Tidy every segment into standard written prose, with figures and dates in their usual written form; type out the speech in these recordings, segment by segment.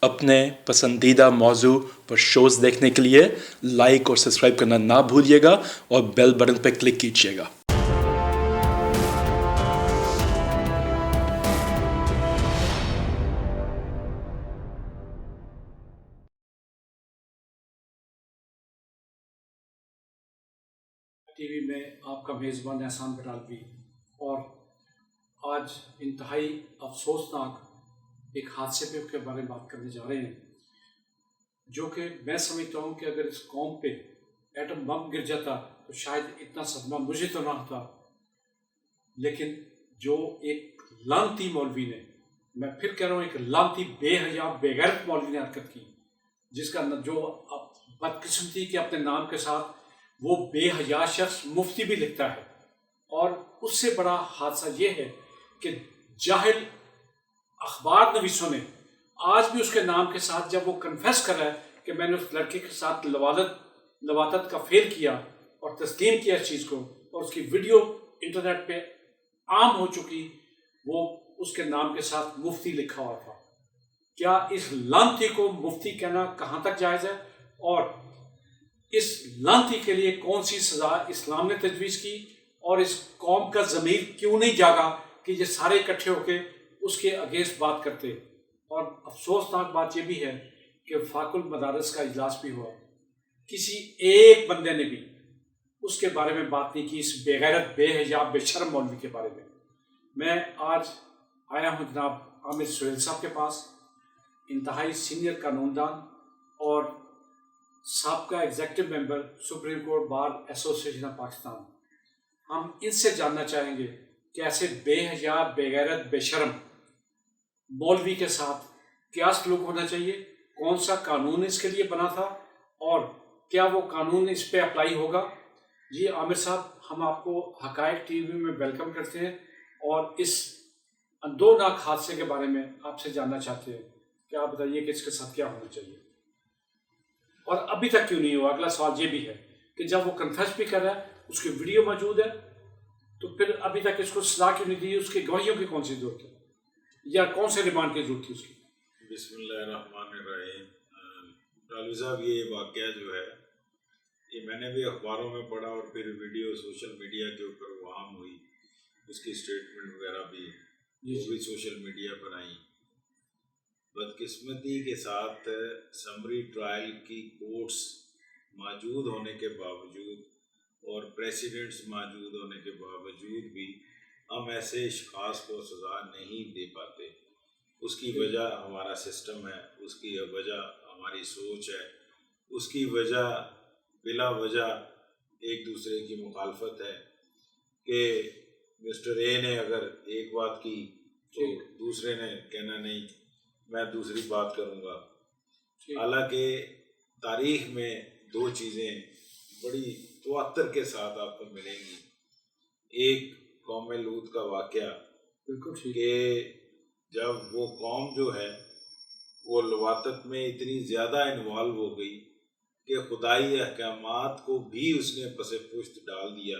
اپنے پسندیدہ موضوع پر شوز دیکھنے کے لیے لائک اور سبسکرائب کرنا نہ بھولیے گا اور بیل بٹن پہ کلک کیجیے گا۔ ٹی وی میں آپ کا میزبان احسان بٹالوی، اور آج انتہائی افسوسناک ایک حادثے کے بارے میں بات کرنے جا رہے ہیں، جو کہ میں سمجھتا ہوں کہ اگر اس قوم پہ ایٹم بم گر جاتا تو شاید اتنا صدمہ مجھے تو نہ ہوتا، لیکن جو ایک لعنتی مولوی نے، میں پھر کہہ رہا ہوں ایک لعنتی بے حیا بے غیرت مولوی نے حرکت کی، جس کا جو بدقسمتی کے اپنے نام کے ساتھ وہ بے حیا شخص مفتی بھی لکھتا ہے، اور اس سے بڑا حادثہ یہ ہے کہ جاہل اخبار نویسوں نے آج بھی اس کے نام کے ساتھ، جب وہ کنفیس کر رہا ہے کہ میں نے اس لڑکے کے ساتھ لواطت کا فیل کیا اور تسلیم کیا اس چیز کو، اور اس کی ویڈیو انٹرنیٹ پہ عام ہو چکی، وہ اس کے نام کے ساتھ مفتی لکھا ہوا تھا۔ کیا اس لعنتی کو مفتی کہنا کہاں تک جائز ہے، اور اس لعنتی کے لیے کون سی سزا اسلام نے تجویز کی، اور اس قوم کا ضمیر کیوں نہیں جاگا کہ یہ سارے اکٹھے ہو کے اس کے اگینسٹ بات کرتے؟ اور افسوسناک بات یہ بھی ہے کہ وفاق المدارس کا اجلاس بھی ہوا، کسی ایک بندے نے بھی اس کے بارے میں بات نہیں کی، اس بے غیرت بے حیا بے شرم مولوی کے بارے میں۔ میں آج آیا ہوں جناب عامر سہیل صاحب کے پاس، انتہائی سینئر قانون دان اور سابقہ executive member supreme court bar ایسوسی ایشن آف پاکستان۔ ہم ان سے جاننا چاہیں گے کہ ایسے بے حیا بے غیرت بے شرم مولوی کے ساتھ کیا سلوک ہونا چاہیے، کون سا قانون اس کے لیے بنا تھا، اور کیا وہ قانون اس پہ اپلائی ہوگا؟ جی عامر صاحب، ہم آپ کو حقائق ٹی وی میں ویلکم کرتے ہیں، اور اس اندوناک حادثے کے بارے میں آپ سے جاننا چاہتے ہیں کہ آپ بتائیے کہ اس کے ساتھ کیا ہونا چاہیے، اور ابھی تک کیوں نہیں ہوا؟ اگلا سوال یہ بھی ہے کہ جب وہ کنفیس بھی کر رہا ہے، اس کی ویڈیو موجود ہے، تو پھر ابھی تک اس کو سزا کیوں نہیں دی؟ اس کی گواہیوں کی کون سی ضرورت ہے، یا کون سے ریمانڈ کی ضرورت تھی اس کی؟ بسم اللہ الرحمن الرحیم۔ ٹالوی صاحب، یہ واقعہ جو ہے یہ میں نے بھی اخباروں میں پڑھا، اور پھر ویڈیو سوشل میڈیا کے اوپر وہ عام ہوئی، اس کی اسٹیٹمنٹ وغیرہ بھی وہ بھی سوشل میڈیا پر آئیں۔ بدقسمتی کے ساتھ سمری ٹرائل کی کورٹس موجود ہونے کے باوجود اور پریسیڈنٹس موجود ہونے کے باوجود بھی ہم ایسے اشخاص کو سزا نہیں دے پاتے۔ اس کی وجہ ہمارا سسٹم ہے، اس کی وجہ ہماری سوچ ہے، اس کی وجہ بلا وجہ ایک دوسرے کی مخالفت ہے کہ مسٹر اے نے اگر ایک بات کی تو دوسرے نے کہنا نہیں، میں دوسری بات کروں گا۔ حالانکہ تاریخ میں دو چیزیں بڑی تواتر کے ساتھ آپ کو ملیں گی۔ ایک قوم لوط کا واقعہ کہ جب وہ قوم جو ہے وہ لواطت میں اتنی زیادہ انوالو ہو گئی کہ خدائی احکامات کو بھی اس نے پس پشت ڈال دیا،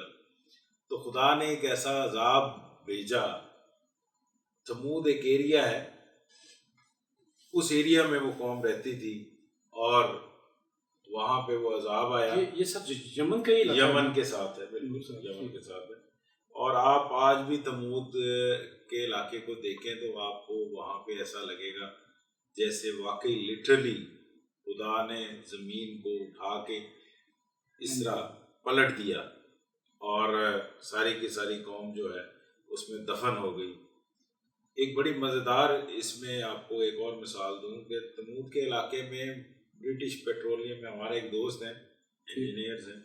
تو خدا نے ایک ایسا عذاب بھیجا۔ ثمود ایک ایریا ہے، اس ایریا میں وہ قوم رہتی تھی، اور وہاں پہ وہ عذاب آیا۔ یہ سب یمن کا ہی یمن کے ساتھ ہے، بالکل یمن کے ساتھ ہے۔ اور آپ آج بھی ثمود کے علاقے کو دیکھیں تو آپ کو وہاں پہ ایسا لگے گا جیسے واقعی لٹرلی خدا نے زمین کو اٹھا کے اس طرح پلٹ دیا، اور ساری کی ساری قوم جو ہے اس میں دفن ہو گئی۔ ایک بڑی مزیدار اس میں آپ کو ایک اور مثال دوں کہ ثمود کے علاقے میں برٹش پیٹرولیم میں ہمارے ایک دوست ہیں، انجینئرز ہیں،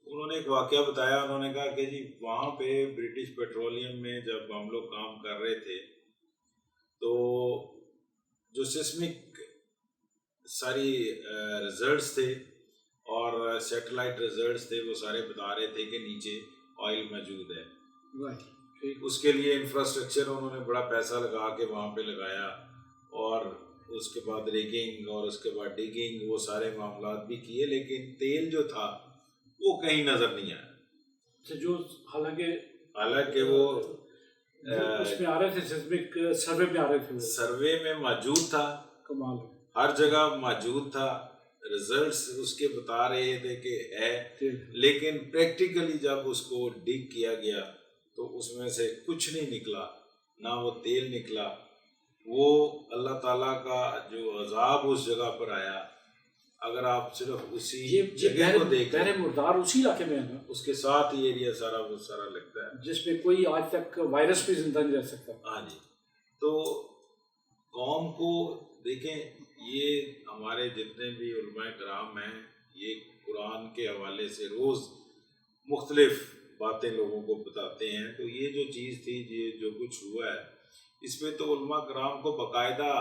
انہوں نے ایک واقعہ بتایا۔ انہوں نے کہا کہ جی وہاں پہ برٹش پیٹرولیم میں جب ہم لوگ کام کر رہے تھے تو جو سسمک ساری ریزلٹس تھے اور سیٹلائٹ ریزلٹس تھے، وہ سارے بتا رہے تھے کہ نیچے آئل موجود ہے۔ اس کے لیے انفراسٹرکچر انہوں نے بڑا پیسہ لگا کے وہاں پہ لگایا، اور اس کے بعد ریگنگ اور اس کے بعد ڈگنگ، وہ سارے معاملات بھی کیے، لیکن تیل جو تھا وہ کہیں نظر نہیں آیا۔ جو حالانکہ وہ اس میں آ رہے تھے، سروے میں آ رہے تھے، سروے میں موجود تھا، کمال ہے. ہر جگہ موجود تھا, رزلٹس اس کے بتا رہے تھے کہ ہے, لیکن پریکٹیکلی جب اس کو ڈگ کیا گیا تو اس میں سے کچھ نہیں نکلا, نہ وہ تیل نکلا. وہ اللہ تعالیٰ کا جو عذاب اس جگہ پر آیا, اگر آپ صرف اسی جگہ کو دیکھیں, بحر مردار اسی علاقے میں ہے نا, اس کے ساتھ یہ ایریا سارا وہ سارا لگتا ہے, جس میں کوئی آج تک وائرس بھی زندہ نہیں رہ سکتا. ہاں جی. تو قوم کو دیکھیں, یہ ہمارے جتنے بھی علماء کرام ہیں, یہ قرآن کے حوالے سے روز مختلف باتیں لوگوں کو بتاتے ہیں. تو یہ جو چیز تھی, یہ جو کچھ ہوا ہے, اس میں تو علماء کرام کو باقاعدہ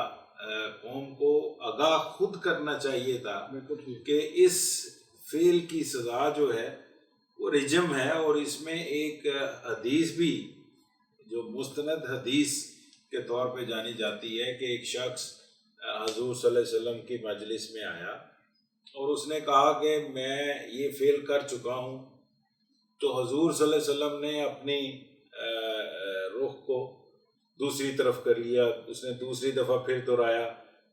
قوم کو آگاہ خود کرنا چاہیے تھا کہ اس فعل کی سزا جو ہے وہ رجم ہے. اور اس میں ایک حدیث بھی جو مستند حدیث کے طور پہ جانی جاتی ہے کہ ایک شخص حضور صلی اللہ علیہ وسلم کی مجلس میں آیا اور اس نے کہا کہ میں یہ فعل کر چکا ہوں. تو حضور صلی اللہ علیہ وسلم نے اپنی رخ کو دوسری طرف کر لیا. اس نے دوسری دفعہ پھر دہرایا,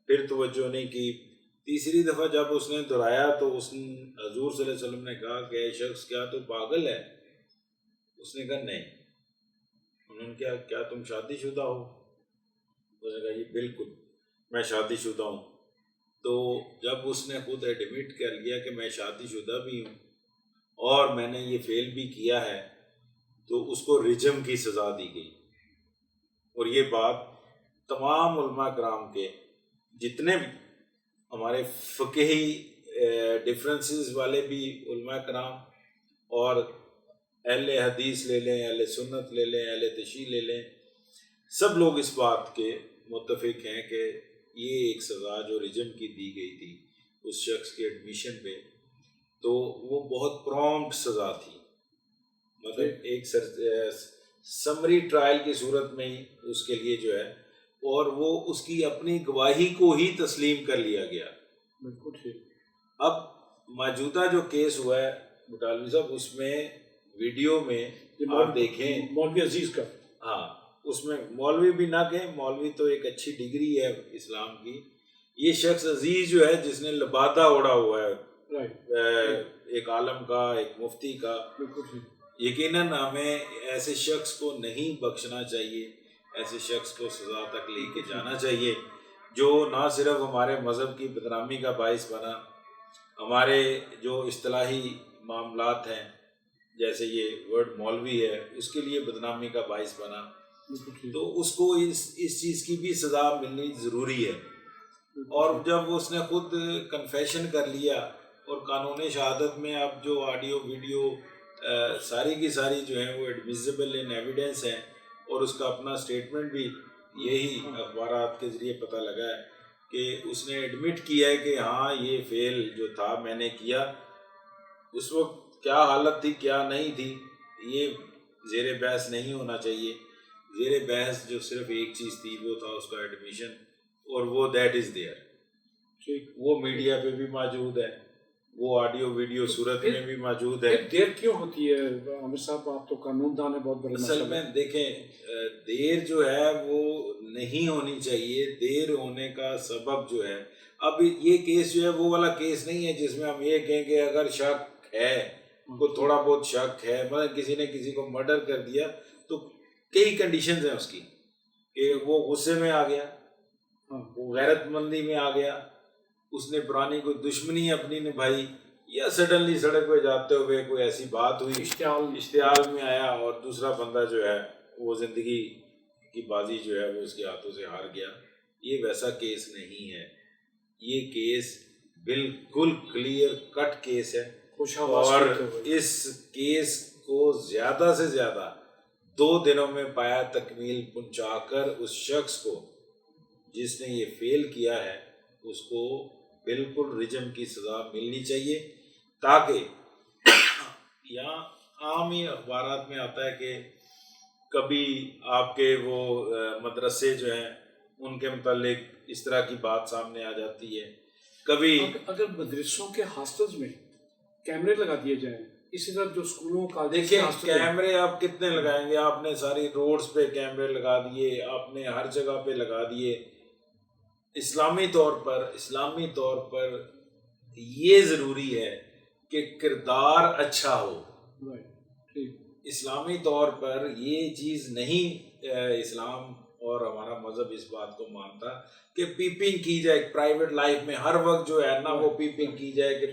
پھر توجہ نہیں کی. تیسری دفعہ جب اس نے دہرایا تو اس نے حضور صلی اللہ علیہ وسلم نے کہا کہ اے شخص کیا تو پاگل ہے؟ اس نے کہا نہیں. انہوں نے کہا کیا تم شادی شدہ ہو؟ اس نے کہا یہ بالکل میں شادی شدہ ہوں. تو جب اس نے خود ایڈمٹ کر لیا کہ میں شادی شدہ بھی ہوں اور میں نے یہ فعل بھی کیا ہے, تو اس کو رجم کی سزا دی گئی. اور یہ بات تمام علماء کرام کے جتنے بھی ہمارے فقہی ڈفرینسز والے بھی علماء کرام, اور اہل حدیث لے لیں, اہل سنت لے لیں, اہل تشیع لے لیں, سب لوگ اس بات کے متفق ہیں کہ یہ ایک سزا جو رجم کی دی گئی تھی اس شخص کے ایڈمیشن پہ, تو وہ بہت پرومپٹ سزا تھی. مطلب ایک سمری ٹرائل کی صورت میں ہی اس کے لیے جو ہے, اور وہ اس کی اپنی گواہی کو ہی تسلیم کر لیا گیا. بالکل ٹھیک. اب موجودہ جو کیس ہوا ہے مٹالوی صاحب, اس میں ویڈیو میں آپ دیکھیں مولوی عزیز کا, ہاں اس میں مولوی بھی نہ کہیں, مولوی تو ایک اچھی ڈگری ہے اسلام کی. یہ شخص عزیز جو ہے جس نے لبادہ اوڑا ہوا ہے ایک عالم کا, ایک مفتی کا, یقیناً ہمیں ایسے شخص کو نہیں بخشنا چاہیے, ایسے شخص کو سزا تک لے کے جانا چاہیے جو نہ صرف ہمارے مذہب کی بدنامی کا باعث بنا, ہمارے جو اصطلاحی معاملات ہیں جیسے یہ ورڈ مولوی ہے اس کے لیے بدنامی کا باعث بنا. تو اس کو اس چیز کی بھی سزا ملنی ضروری ہے. اور جب اس نے خود کنفیشن کر لیا, اور قانون شہادت میں اب جو آڈیو ویڈیو ساری کی ساری جو ہیں وہ ایڈمیزیبل ان ایویڈنس ہیں, اور اس کا اپنا اسٹیٹمنٹ بھی یہی اخبارات کے ذریعے پتہ لگا ہے کہ اس نے ایڈمٹ کیا ہے کہ ہاں یہ فعل جو تھا میں نے کیا. اس وقت کیا حالت تھی کیا نہیں تھی یہ زیر بحث نہیں ہونا چاہیے. زیر بحث جو صرف ایک چیز تھی وہ تھا اس کا ایڈمیشن, اور وہ دیٹ از دیئر. ٹھیک, وہ میڈیا پہ بھی موجود ہے, وہ آڈیو ویڈیو صورت میں بھی موجود ہے. دیر کیوں ہوتی ہے عامر صاحب؟ آپ تو قانون دان ہے بہت بڑے. اصل میں دیکھیں دیر جو ہے وہ نہیں ہونی چاہیے. دیر ہونے کا سبب جو ہے, اب یہ کیس جو ہے وہ والا کیس نہیں ہے جس میں ہم یہ کہیں کہ اگر شک ہے, کو تھوڑا بہت شک ہے, مطلب کسی نے کسی کو مرڈر کر دیا تو کئی کنڈیشنز ہیں اس کی, کہ وہ غصے میں آ گیا, وہ غیرت مندی میں آ گیا, اس نے پرانی کوئی دشمنی اپنی نبھائی, یا سڈنلی سڑک پہ جاتے ہوئے کوئی ایسی بات ہوئی اشتعال میں آیا اور دوسرا بندہ جو ہے وہ زندگی کی بازی جو ہے وہ اس کے ہاتھوں سے ہار گیا. یہ ویسا کیس نہیں ہے. یہ کیس بالکل کلیئر کٹ کیس ہے, اور اس کیس کو زیادہ سے زیادہ 2 دنوں میں پایا تکمیل پہنچا کر اس شخص کو جس نے یہ فیل کیا ہے اس کو بالکل رجم کی سزا ملنی چاہیے. تاکہ یہاں عام ہی اخبارات میں آتا ہے کہ کبھی آپ کے وہ مدرسے جو ہیں ان کے متعلق اس طرح کی بات سامنے آ جاتی ہے. کبھی اگر مدرسوں کے ہاسٹلز میں کیمرے لگا دیے جائیں, اسی طرح جو اسکولوں کا دیکھیں کیمرے آپ کتنے لگائیں گے؟ آپ نے ساری روڈز پہ کیمرے لگا دیے, آپ نے ہر جگہ پہ لگا دیے, اسلامی طور پر یہ ضروری ہے کہ کردار اچھا ہو. اسلامی طور پر یہ چیز نہیں اسلام اور ہمارا مذہب اس بات کو مانتا کہ پیپنگ کی جائے پرائیویٹ لائف میں. ہر وقت جو ہے نا وہ پیپنگ کی جائے کہ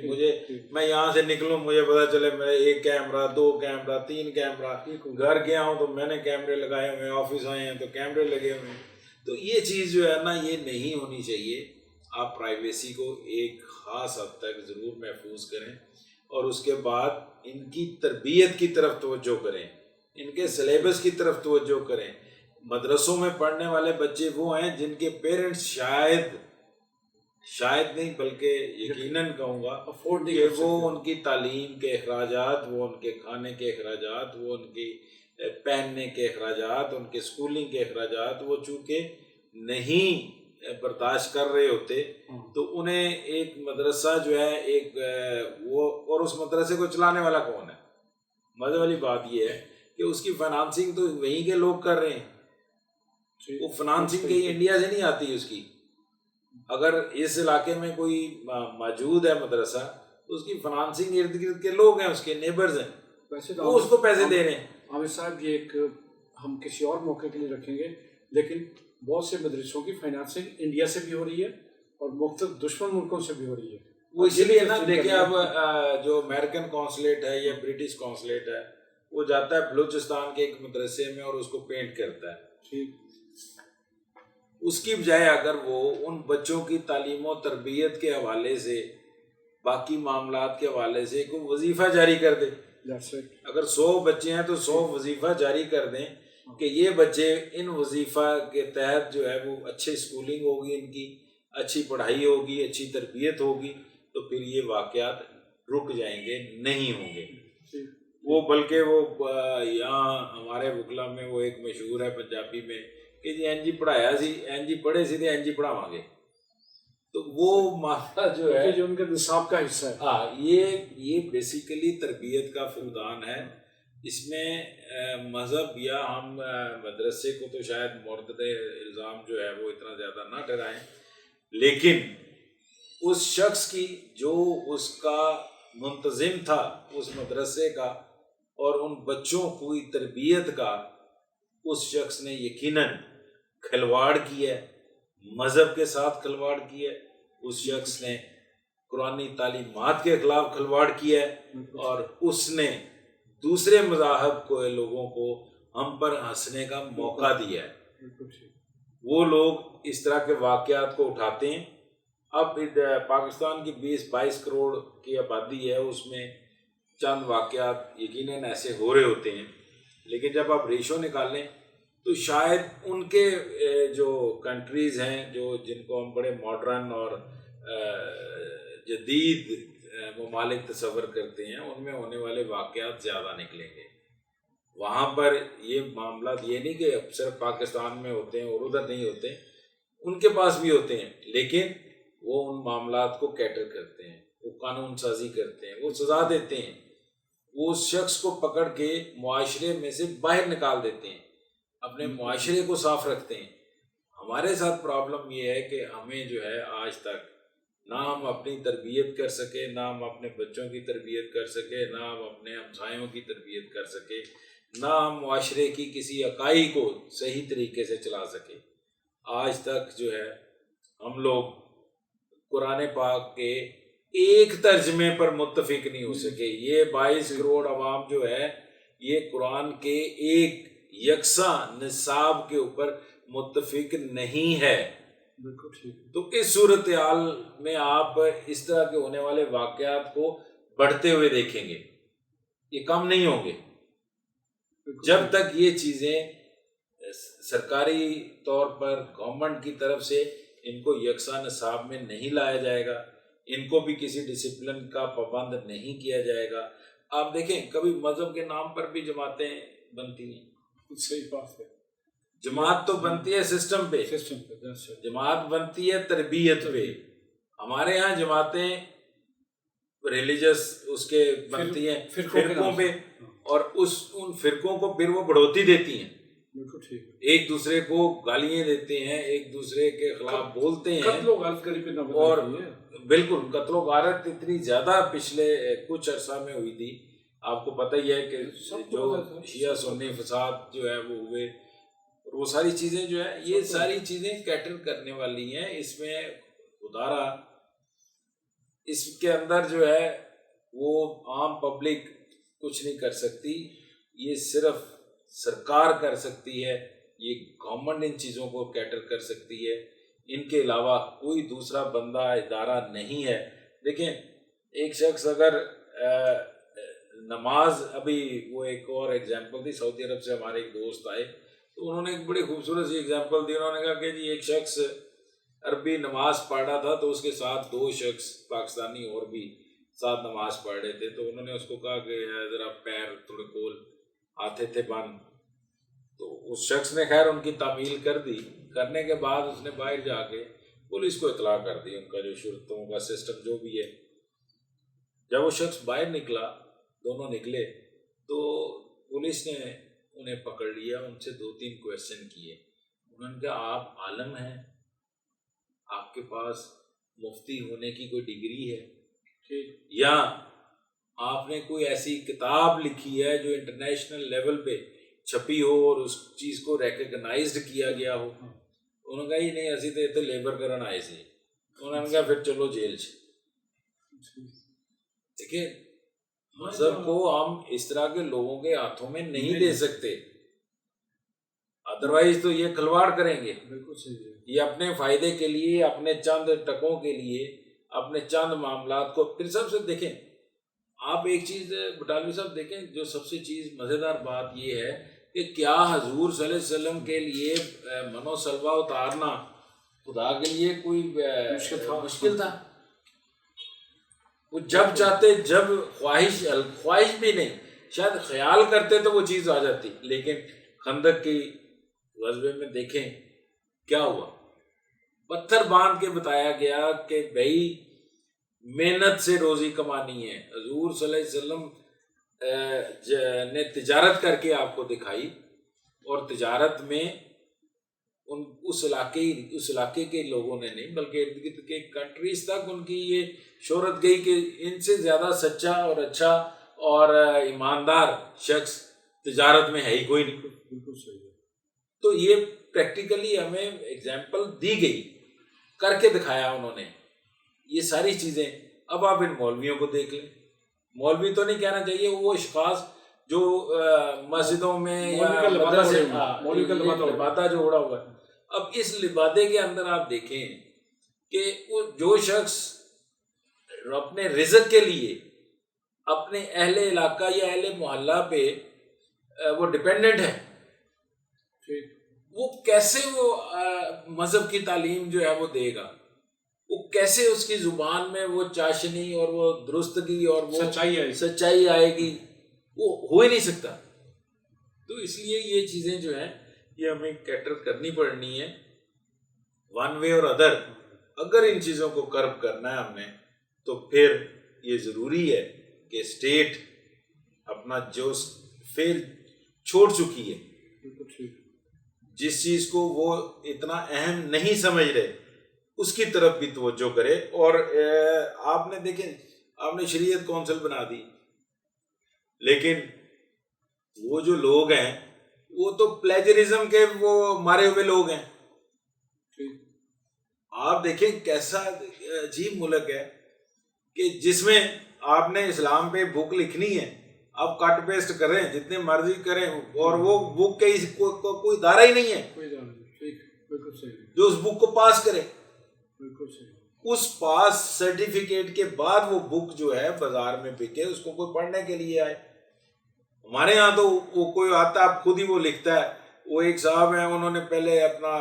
میں یہاں سے نکلوں مجھے پتا چلے میرے 1 کیمرہ 2 کیمرہ 3 کیمرہ, گھر گیا ہوں تو میں نے کیمرے لگائے ہوئے ہیں, آفس آئے ہیں تو کیمرے لگے ہوئے ہیں. تو یہ چیز جو ہے نا یہ نہیں ہونی چاہیے. آپ پرائیویسی کو ایک خاص حد تک ضرور محفوظ کریں اور اس کے بعد ان کی تربیت کی طرف توجہ کریں, ان کے سلیبس کی طرف توجہ کریں. مدرسوں میں پڑھنے والے بچے وہ ہیں جن کے پیرنٹس شاید نہیں بلکہ یقیناً کہوں گا کہ وہ ان کی تعلیم کے اخراجات, وہ ان کے کھانے کے اخراجات, وہ ان کی پہننے کے اخراجات, ان کے اسکولنگ کے اخراجات وہ چونکہ نہیں برداشت کر رہے ہوتے تو انہیں ایک مدرسہ جو ہے ایک وہ, اور اس مدرسے کو چلانے والا کون ہے؟ مزے والی بات یہ ہے کہ اس کی فائنانسنگ تو وہیں کے لوگ کر رہے ہیں. وہ فائنانسنگ کہیں انڈیا سے نہیں آتی اس کی. اگر اس علاقے میں کوئی موجود ہے مدرسہ تو اس کی فائنانسنگ ارد گرد کے لوگ ہیں, اس کے نیبرز ہیں, وہ اس کو پیسے دے رہے ہیں. عامر صاحب یہ ایک ہم کسی اور موقع کے لیے رکھیں گے, لیکن بہت سے مدرسوں کی فائنانسنگ انڈیا سے بھی ہو رہی ہے اور مختلف دشمن ملکوں سے بھی ہو رہی ہے. وہ اسی لیے نا دیکھیں اب جو امریکن کونسلیٹ ہے یا برٹش کونسلیٹ ہے وہ جاتا ہے بلوچستان کے ایک مدرسے میں اور اس کو پینٹ کرتا ہے. اس کی بجائے اگر وہ ان بچوں کی تعلیم و تربیت کے حوالے سے باقی معاملات کے حوالے سے کوئی وظیفہ جاری کر دے, اگر 100 بچے ہیں تو 100 وظیفہ جاری کر دیں کہ یہ بچے ان وظیفہ کے تحت جو ہے وہ اچھی اسکولنگ ہوگی, ان کی اچھی پڑھائی ہوگی, اچھی تربیت ہوگی, تو پھر یہ واقعات رک جائیں گے, نہیں ہوں گے وہ. بلکہ وہ یہاں ہمارے وکلا میں وہ ایک مشہور ہے پنجابی میں کہ جی این جی پڑھایا سی, این جی پڑھے سی تو این جی پڑھاواں گے. تو وہ معاملہ جو ہے جو ان کے نصاب کا حصہ ہے, ہاں یہ بیسیکلی تربیت کا فقدان ہے. اس میں مذہب یا ہم مدرسے کو تو شاید مورد الزام جو ہے وہ اتنا زیادہ نہ ٹھہرائیں, لیکن اس شخص کی جو اس کا منتظم تھا اس مدرسے کا اور ان بچوں کی تربیت کا, اس شخص نے یقیناً کھلواڑ کیا ہے, مذہب کے ساتھ کھلواڑ کیا ہے. اس شخص نے قرآنی تعلیمات کے خلاف کھلواڑ کیا ہے اور اس نے دوسرے مذاہب کو لوگوں کو ہم پر ہنسنے کا موقع دیا ہے. وہ لوگ اس طرح کے واقعات کو اٹھاتے ہیں. اب پاکستان کی 20-22 کروڑ کی آبادی ہے, اس میں چند واقعات یقیناً ایسے ہو رہے ہوتے ہیں, لیکن جب آپ ریشو نکالیں تو شاید ان کے جو کنٹریز ہیں جو جن کو ہم بڑے ماڈرن اور جدید ممالک تصور کرتے ہیں ان میں ہونے والے واقعات زیادہ نکلیں گے. وہاں پر یہ معاملات یہ نہیں کہ صرف پاکستان میں ہوتے ہیں اور ادھر نہیں ہوتے, ان کے پاس بھی ہوتے ہیں, لیکن وہ ان معاملات کو کیٹر کرتے ہیں, وہ قانون سازی کرتے ہیں, وہ سزا دیتے ہیں, وہ اس شخص کو پکڑ کے معاشرے میں سے باہر نکال دیتے ہیں, اپنے معاشرے کو صاف رکھتے ہیں. ہمارے ساتھ پرابلم یہ ہے کہ ہمیں جو ہے آج تک نہ ہم اپنی تربیت کر سکے, نہ ہم اپنے بچوں کی تربیت کر سکے, نہ ہم اپنے ہمسایوں کی تربیت کر سکے, نہ ہم معاشرے کی کسی اکائی کو صحیح طریقے سے چلا سکے. آج تک جو ہے ہم لوگ قرآن پاک کے ایک ترجمے پر متفق نہیں ہو سکے. یہ 22 کروڑ عوام جو ہے یہ قرآن کے ایک یکساں نصاب کے اوپر متفق نہیں ہے. تو اس صورتحال میں آپ اس طرح کے ہونے والے واقعات کو بڑھتے ہوئے دیکھیں گے, یہ کم نہیں ہوں گے جب تک یہ چیزیں سرکاری طور پر گورنمنٹ کی طرف سے ان کو یکساں نصاب میں نہیں لایا جائے گا, ان کو بھی کسی ڈسپلن کا پابند نہیں کیا جائے گا. آپ دیکھیں کبھی مذہب کے نام پر بھی جماعتیں بنتی ہیں. صحیح بات ہے, جماعت تو بنتی ہے سسٹم پہ, جماعت بنتی ہے تربیت پہ. ہمارے ہاں جماعتیں ریلیجس اس کے بنتی ہیں فرقوں پہ, اور ان فرقوں کو پھر وہ بڑھوتی دیتی ہیں. بالکل ٹھیک. ایک دوسرے کو گالیاں دیتے ہیں, ایک دوسرے کے خلاف بولتے ہیں, قتل و غارت کری پہ نہ اور بتائیے. بالکل قتل و غارت اتنی زیادہ پچھلے کچھ عرصہ میں ہوئی تھی. آپ کو پتہ ہی ہے کہ جو شیعہ سنی فساد جو ہے وہ ہوئے, اور وہ ساری چیزیں جو ہے, یہ ساری چیزیں کیٹر کرنے والی ہیں. اس میں خدارا اس کے اندر جو ہے وہ عام پبلک کچھ نہیں کر سکتی, یہ صرف سرکار کر سکتی ہے, یہ گورنمنٹ ان چیزوں کو کیٹر کر سکتی ہے. ان کے علاوہ کوئی دوسرا بندہ ادارہ نہیں ہے. دیکھیں ایک شخص اگر نماز, ابھی وہ ایک اور ایگزامپل تھی, سعودی عرب سے ہمارے ایک دوست آئے تو انہوں نے ایک بڑی خوبصورت سی ایگزامپل دی. انہوں نے کہا کہ جی ایک شخص عربی نماز پڑھ رہا تھا تو اس کے ساتھ 2 شخص پاکستانی اور بھی ساتھ نماز پڑھ رہے تھے, تو انہوں نے اس کو کہا کہ ذرا پیر تھوڑے کول آتے تھے بند, تو اس شخص نے خیر ان کی تعمیل کر دی. کرنے کے بعد اس نے باہر جا کے پولیس کو اطلاع کر دی, ان کا جو شرطوں کا سسٹم جو بھی ہے. جب وہ شخص باہر نکلا, دونوں نکلے, تو پولیس نے انہیں پکڑ لیا, ان سے 2-3 کویشچن کیے. انہوں نے کہا آپ عالم ہیں, آپ کے پاس مفتی ہونے کی کوئی ڈگری ہے, یا آپ نے کوئی ایسی کتاب لکھی ہے جو انٹرنیشنل لیول پہ چھپی ہو اور اس چیز کو ریکگنائزڈ کیا گیا ہو. انہوں نے کہا یہ نہیں, اسی تو لیبر کرن آئے سے. انہوں نے کہا پھر چلو جیل سے. دیکھیں مذہب کو ہم اس طرح کے لوگوں کے ہاتھوں میں نہیں دے سکتے, ادروائز تو یہ کھلواڑ کریں گے. بالکل صحیح ہے. یہ اپنے فائدے کے لیے, اپنے چند ٹکوں کے لیے, اپنے چند معاملات کو. پھر سب سے دیکھیں آپ ایک چیز بٹالوی صاحب دیکھیں, جو سب سے چیز مزیدار بات یہ ہے کہ کیا حضور صلی اللہ علیہ وسلم کے لیے منو سلوہ اتارنا خدا کے لیے کوئی مشکل تھا؟ وہ جب چاہتے, جب خواہش بھی نہیں, شاید خیال کرتے تو وہ چیز آ جاتی. لیکن خندق کی غزوے میں دیکھیں کیا ہوا, پتھر باندھ کے بتایا گیا کہ بھائی محنت سے روزی کمانی ہے. حضور صلی اللہ علیہ وسلم نے تجارت کر کے آپ کو دکھائی, اور تجارت میں اس علاقے کے لوگوں نے نہیں بلکہ ارد گرد کے کنٹریز تک ان کی یہ شہرت گئی کہ ان سے زیادہ سچا اور اچھا اور ایماندار شخص تجارت میں ہے ہی کوئی نہیں. بالکل صحیح ہے. تو یہ پریکٹیکلی ہمیں ایگزامپل دی گئی, کر کے دکھایا انہوں نے یہ ساری چیزیں. اب آپ ان مولویوں کو دیکھ لیں, مولوی تو نہیں کہنا چاہیے, وہ اشخاص جو مسجدوں میں یا لبادہ جو اڑا ہوا ہے. اب اس لبادے کے اندر آپ دیکھیں کہ وہ جو شخص اپنے رزق کے لیے اپنے اہل علاقہ یا اہل محلہ پہ وہ ڈپینڈنٹ ہے, وہ کیسے وہ مذہب کی تعلیم جو ہے وہ دے گا؟ وہ کیسے اس کی زبان میں وہ چاشنی اور وہ درستگی اور وہ سچائی آئے گی؟ وہ ہو ہی نہیں سکتا. تو اس لیے یہ چیزیں جو ہیں یہ ہمیں کیٹر کرنی پڑنی ہے ون وے اور ادر. اگر ان چیزوں کو کرب کرنا ہے ہم نے, تو پھر یہ ضروری ہے کہ اسٹیٹ اپنا جو پھر چھوڑ چکی ہے, جس چیز کو وہ اتنا اہم نہیں سمجھ رہے اس کی طرف بھی توجہ کرے. اور آپ نے دیکھیں, آپ نے شریعت کونسل بنا دی, لیکن وہ جو لوگ ہیں وہ تو پلیجرزم کے وہ مارے ہوئے لوگ ہیں. آپ دیکھیں کیسا عجیب ملک ہے کہ جس میں آپ نے اسلام پہ بک لکھنی ہے, آپ کٹ پیسٹ کریں جتنے مرضی کریں, اور وہ بک کے کوئی ادارہ ہی نہیں ہے جو اس بک کو پاس کرے. اس پاس سرٹیفکیٹ کے بعد وہ بک جو ہے بازار میں بکے, اس کو کوئی پڑھنے کے لیے آئے. ہمارے ہاں تو وہ کوئی آتا ہے خود ہی وہ لکھتا ہے. وہ ایک صاحب ہیں, انہوں نے پہلے اپنا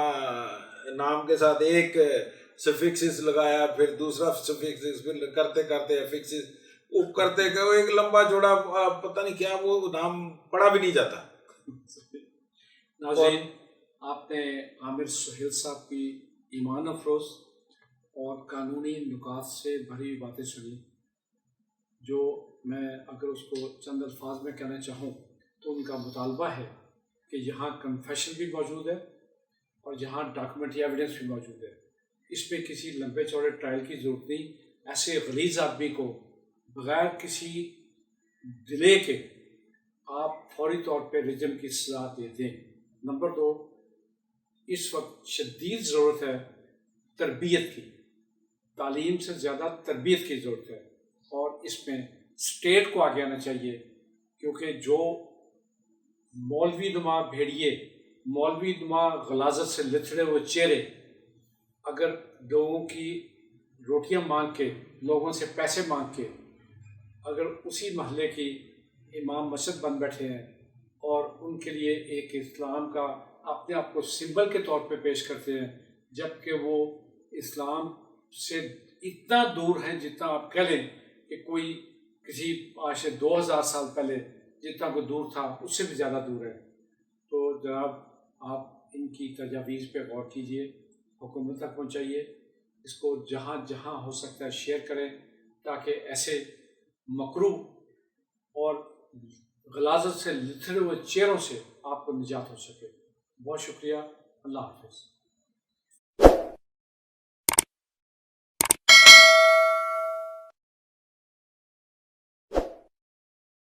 نام کے ساتھ ایک سفکسس لگایا, پھر دوسرا سفکسس, پھر کرتے کرتے افکسس, وہ کرتے کہ وہ ایک لمبا جوڑا پتہ نہیں کیا, وہ نام پڑھا بھی نہیں جاتا. ناظرین, آپ نے عامر سہیل صاحب کی ایمان افروز اور قانونی نکات سے بھری باتیں سنی, جو میں اگر اس کو چند الفاظ میں کہنا چاہوں تو ان کا مطالبہ ہے کہ یہاں کنفیشن بھی موجود ہے اور یہاں ڈاکومنٹری ایویڈنس بھی موجود ہے. اس میں کسی لمبے چوڑے ٹرائل کی ضرورت نہیں. ایسے غلیظ آدمی کو بغیر کسی ڈیلے کے آپ فوری طور پہ رجم کی سزا دے دیں. نمبر 2، اس وقت شدید ضرورت ہے تربیت کی. تعلیم سے زیادہ تربیت کی ضرورت ہے، اور اس میں اسٹیٹ کو آگے آنا چاہیے، کیونکہ جو مولوی نما بھیڑیے، مولوی نما غلاظت سے لتھڑے ہوئے چہرے اگر لوگوں کی روٹیاں مانگ کے، لوگوں سے پیسے مانگ کے اگر اسی محلے کی امام مسجد بن بیٹھے ہیں اور ان کے لیے ایک اسلام کا اپنے آپ کو سمبل کے طور پہ پیش کرتے ہیں، جبکہ وہ اسلام سے اتنا دور ہیں جتنا آپ کہہ لیں کہ کوئی کسی آج سے 2000 سال پہلے جتنا کوئی دور تھا اس سے بھی زیادہ دور ہے. تو جناب آپ ان کی تجاویز پہ غور کیجئے، حکومت تک پہنچائیے، اس کو جہاں جہاں ہو سکتا ہے شیئر کریں، تاکہ ایسے مکروہ اور غلاظت سے لتھڑے ہوئے چہروں سے آپ کو نجات ہو سکے. بہت شکریہ. اللہ حافظ.